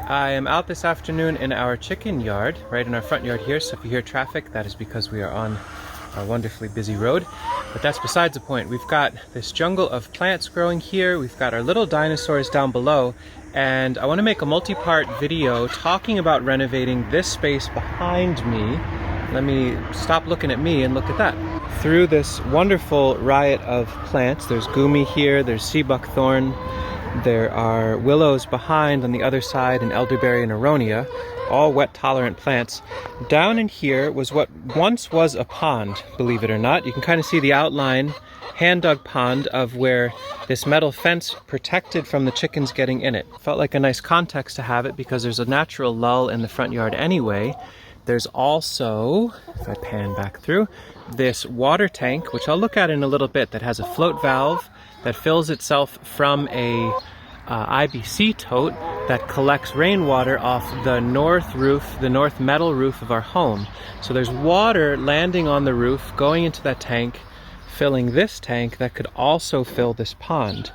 I am out this afternoon in our chicken yard, right in our front yard here, so if you hear traffic, that is because we are on a wonderfully busy road. But that's besides the point. We've got this jungle of plants growing here, we've got our little dinosaurs down below, and I want to make a multi-part video talking about renovating this space behind me. Let me stop looking at me and look at that. Through this wonderful riot of plants, there's gumi here, there's sea buckthorn, there are willows behind on the other side, and elderberry and aronia, all wet-tolerant plants. Down in here was what once was a pond, believe it or not. You can kind of see the outline, hand-dug pond, of where this metal fence protected from the chickens getting in it. Felt like a nice context to have it because there's a natural lull in the front yard anyway. There's also, if I pan back through, this water tank, which I'll look at in a little bit, that has a float valve that fills itself from a IBC tote that collects rainwater off the north roof, the north metal roof of our home. So there's water landing on the roof, going into that tank, filling this tank that could also fill this pond,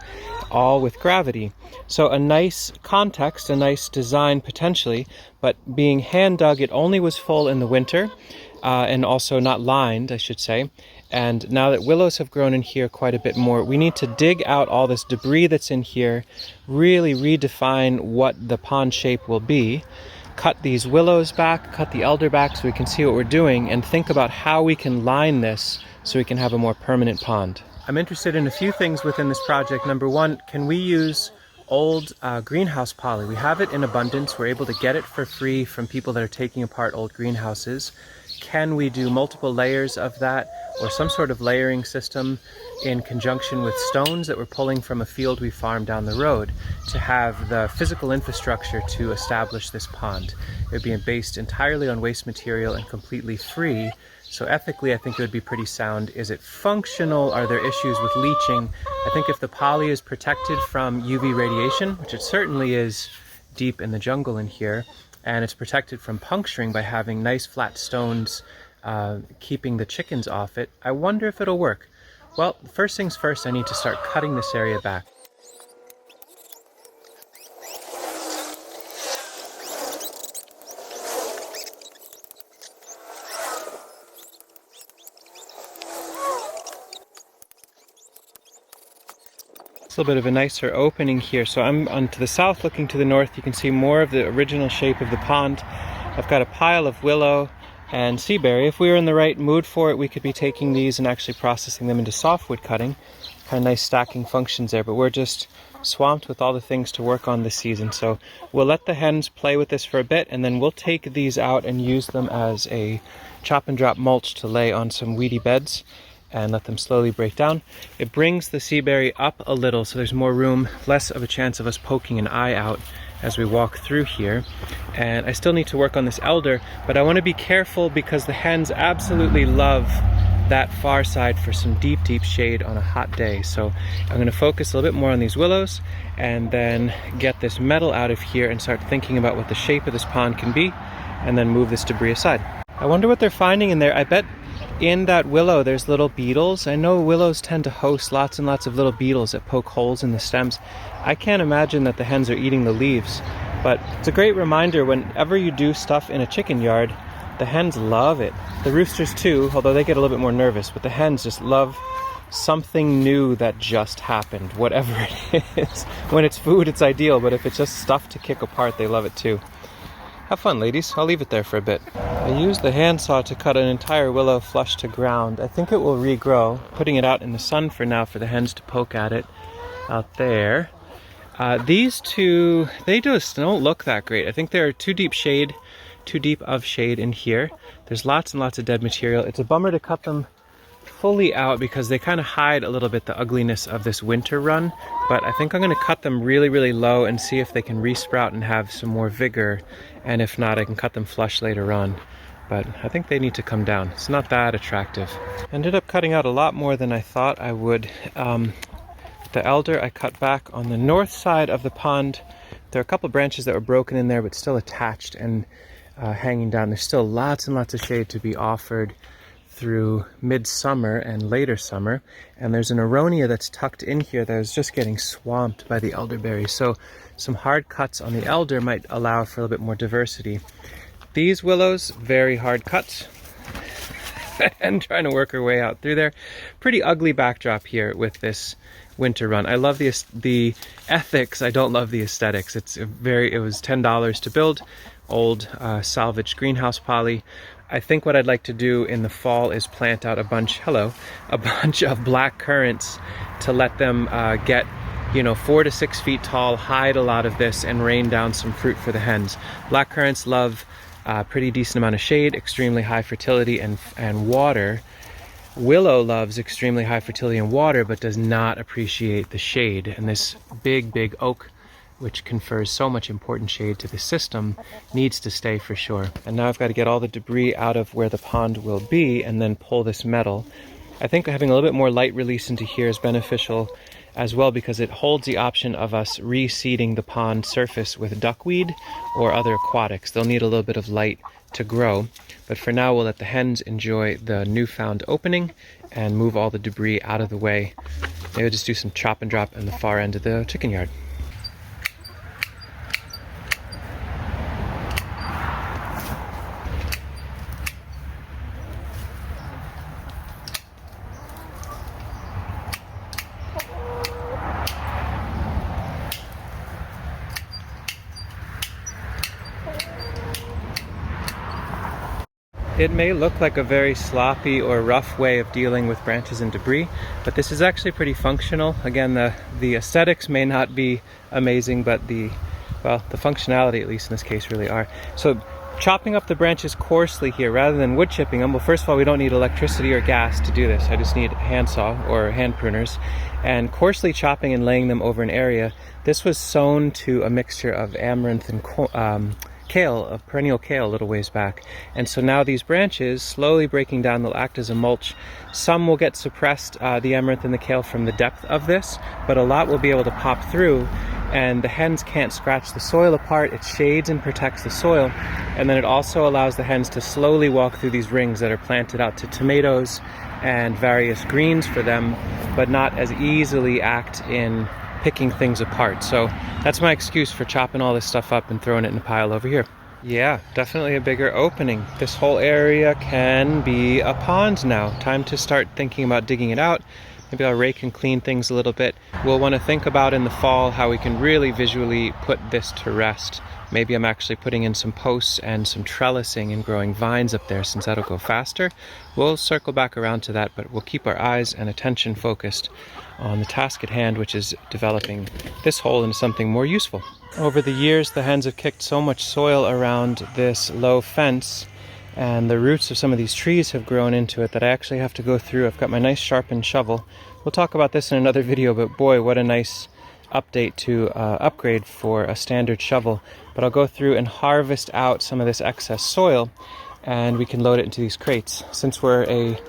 all with gravity. So a nice context, a nice design potentially, but being hand dug, it only was full in the winter, and also not lined, I should say. And now that willows have grown in here quite a bit more, we need to dig out all this debris that's in here, really redefine what the pond shape will be, cut these willows back, cut the elder back so we can see what we're doing, and think about how we can line this so we can have a more permanent pond. I'm interested in a few things within this project. Number one, can we use old greenhouse poly? We have it in abundance. We're able to get it for free from people that are taking apart old greenhouses. Can we do multiple layers of that, or some sort of layering system in conjunction with stones that we're pulling from a field we farm down the road to have the physical infrastructure to establish this pond? It would be based entirely on waste material and completely free. So ethically, I think it would be pretty sound. Is it functional? Are there issues with leaching? I think if the poly is protected from UV radiation, which it certainly is deep in the jungle in here, and it's protected from puncturing by having nice flat stones keeping the chickens off it, I wonder if it'll work. Well, first things first, I need to start cutting this area back. It's a little bit of a nicer opening here. So I'm on to the south looking to the north. You can see more of the original shape of the pond. I've got a pile of willow and seaberry. If we were in the right mood for it, we could be taking these and actually processing them into softwood cutting. Kind of nice stacking functions there, but we're just swamped with all the things to work on this season. So we'll let the hens play with this for a bit, and then we'll take these out and use them as a chop and drop mulch to lay on some weedy beds and let them slowly break down. It brings the seaberry up a little, so there's more room, less of a chance of us poking an eye out as we walk through here. And I still need to work on this elder, but I want to be careful because the hens absolutely love that far side for some deep, deep shade on a hot day. So I'm going to focus a little bit more on these willows and then get this metal out of here and start thinking about what the shape of this pond can be, and then move this debris aside. I wonder what they're finding in there. I bet in that willow there's little beetles. I know willows tend to host lots and lots of little beetles that poke holes in the stems. I can't imagine that the hens are eating the leaves, but it's a great reminder whenever you do stuff in a chicken yard, the hens love it. The roosters too, although they get a little bit more nervous, but the hens just love something new that just happened, whatever it is. When it's food, it's ideal, but if it's just stuff to kick apart, they love it too. Have fun, ladies. I'll leave it there for a bit. I used the handsaw to cut an entire willow flush to ground. I think it will regrow. Putting it out in the sun for now for the hens to poke at it out there. These two, they just don't look that great. I think they're too deep of shade in here. There's lots and lots of dead material. It's a bummer to cut them fully out because they kind of hide a little bit the ugliness of this winter run, but I think I'm going to cut them really, really low and see if they can resprout and have some more vigor, and if not, I can cut them flush later on. But I think they need to come down. It's not that attractive. Ended up cutting out a lot more than I thought I would. The elder I cut back on the north side of the pond. There are a couple branches that were broken in there but still attached and hanging down. There's still lots and lots of shade to be offered through midsummer and later summer. And there's an aronia that's tucked in here that is just getting swamped by the elderberry. So some hard cuts on the elder might allow for a little bit more diversity. These willows, very hard cuts. And trying to work our way out through there. Pretty ugly backdrop here with this winter run. I love the ethics. I don't love the aesthetics. It was $10 to build. Old salvaged greenhouse poly. I think what I'd like to do in the fall is plant out a bunch of black currants to let them get 4 to 6 feet tall, hide a lot of this, and rain down some fruit for the hens. Black currants love pretty decent amount of shade, extremely high fertility and water. Willow loves extremely high fertility and water, but does not appreciate the shade. And this big oak, which confers so much important shade to the system, needs to stay for sure. And now I've got to get all the debris out of where the pond will be and then pull this metal. I think having a little bit more light release into here is beneficial as well, because it holds the option of us reseeding the pond surface with duckweed or other aquatics. They'll need a little bit of light to grow, but for now we'll let the hens enjoy the newfound opening and move all the debris out of the way. Maybe just do some chop and drop in the far end of the chicken yard. It may look like a very sloppy or rough way of dealing with branches and debris, but this is actually pretty functional. Again, the aesthetics may not be amazing, but the functionality, at least in this case, really are. So chopping up the branches coarsely here rather than wood chipping them, well, first of all, we don't need electricity or gas to do this. I just need handsaw or hand pruners. And coarsely chopping and laying them over an area. This was sown to a mixture of amaranth and kale, of perennial kale, a little ways back. And so now these branches, slowly breaking down, they'll act as a mulch. Some will get suppressed, the amaranth and the kale, from the depth of this, but a lot will be able to pop through, and the hens can't scratch the soil apart. It shades and protects the soil, and then it also allows the hens to slowly walk through these rings that are planted out to tomatoes and various greens for them, but not as easily act in picking things apart. So that's my excuse for chopping all this stuff up and throwing it in a pile over here. Yeah, definitely a bigger opening. This whole area can be a pond now. Time to start thinking about digging it out. Maybe I'll rake and clean things a little bit. We'll want to think about in the fall how we can really visually put this to rest. Maybe I'm actually putting in some posts and some trellising and growing vines up there, since that'll go faster. We'll circle back around to that, but we'll keep our eyes and attention focused on the task at hand, which is developing this hole into something more useful. Over the years, the hens have kicked so much soil around this low fence, and the roots of some of these trees have grown into it, that I actually have to go through. I've got my nice sharpened shovel. We'll talk about this in another video, but boy, what a nice update to upgrade for a standard shovel. But I'll go through and harvest out some of this excess soil, and we can load it into these crates. Since we're a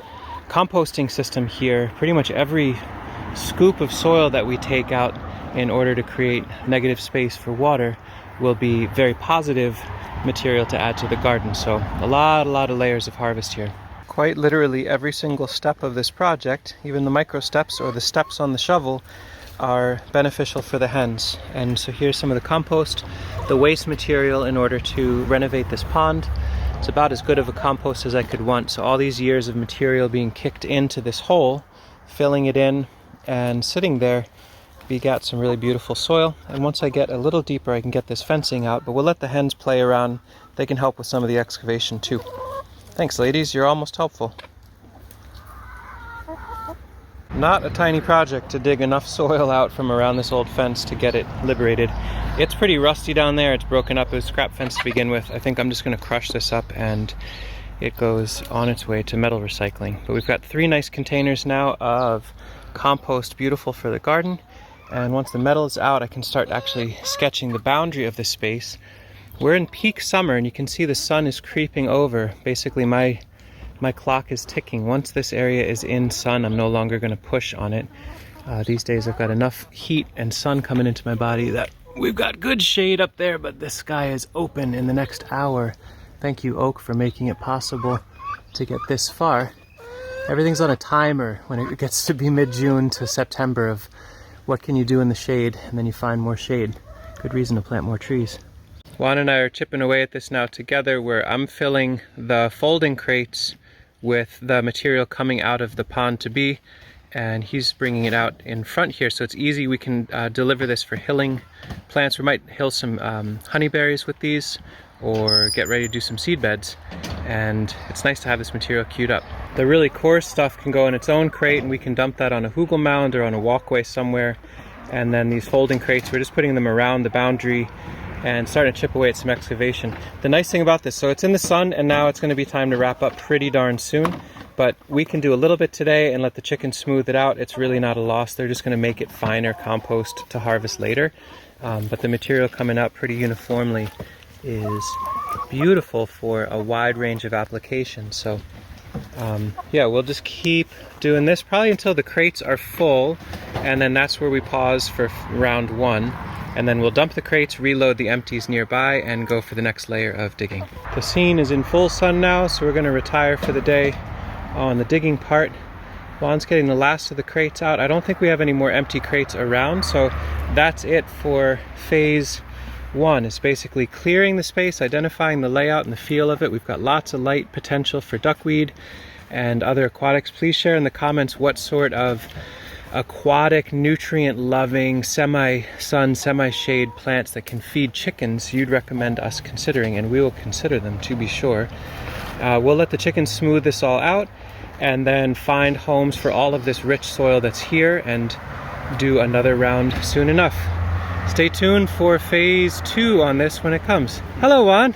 composting system here, pretty much every scoop of soil that we take out in order to create negative space for water will be very positive material to add to the garden. So a lot of layers of harvest here. Quite literally every single step of this project, even the micro steps or the steps on the shovel, are beneficial for the hens. And so here's some of the compost, the waste material in order to renovate this pond. It's about as good of a compost as I could want. So all these years of material being kicked into this hole, filling it in and sitting there, begat some really beautiful soil. And once I get a little deeper, I can get this fencing out, but we'll let the hens play around. They can help with some of the excavation too. Thanks, ladies, you're almost helpful. Not a tiny project to dig enough soil out from around this old fence to get it liberated. It's pretty rusty down there. It's broken up. It was scrap fence to begin with. I think I'm just going to crush this up and it goes on its way to metal recycling. But we've got 3 nice containers now of compost, beautiful for the garden. And once the metal is out, I can start actually sketching the boundary of this space. We're in peak summer, and you can see the sun is creeping over. Basically, my clock is ticking. Once this area is in sun, I'm no longer going to push on it. These days, I've got enough heat and sun coming into my body that we've got good shade up there, but the sky is open in the next hour. Thank you, Oak, for making it possible to get this far. Everything's on a timer when it gets to be mid-June to September of what can you do in the shade, and then you find more shade. Good reason to plant more trees. Juan and I are chipping away at this now together, where I'm filling the folding crates with the material coming out of the pond to be, and he's bringing it out in front here, so it's easy. We can deliver this for hilling plants. We might hill some honeyberries with these, or get ready to do some seed beds, and it's nice to have this material queued up. The really coarse stuff can go in its own crate, and we can dump that on a hugel mound or on a walkway somewhere. And then these folding crates, we're just putting them around the boundary and starting to chip away at some excavation. The nice thing about this, so it's in the sun, and now it's going to be time to wrap up pretty darn soon, but we can do a little bit today and let the chickens smooth it out. It's really not a loss. They're just going to make it finer compost to harvest later. But the material coming out pretty uniformly is beautiful for a wide range of applications. So yeah, we'll just keep doing this probably until the crates are full, and then that's where we pause for round one, and then we'll dump the crates, reload the empties nearby, and go for the next layer of digging. The scene is in full sun now, so we're going to retire for the day on the digging part. Juan's getting the last of the crates out. I don't think we have any more empty crates around, so that's it for phase one. It's basically clearing the space, identifying the layout and the feel of it. We've got lots of light potential for duckweed and other aquatics. Please share in the comments what sort of aquatic, nutrient-loving, semi-sun, semi-shade plants that can feed chickens you'd recommend us considering, and we will consider them, to be sure. We'll let the chickens smooth this all out and then find homes for all of this rich soil that's here and do another round soon enough. Stay tuned for phase two on this when it comes. Hello, Juan.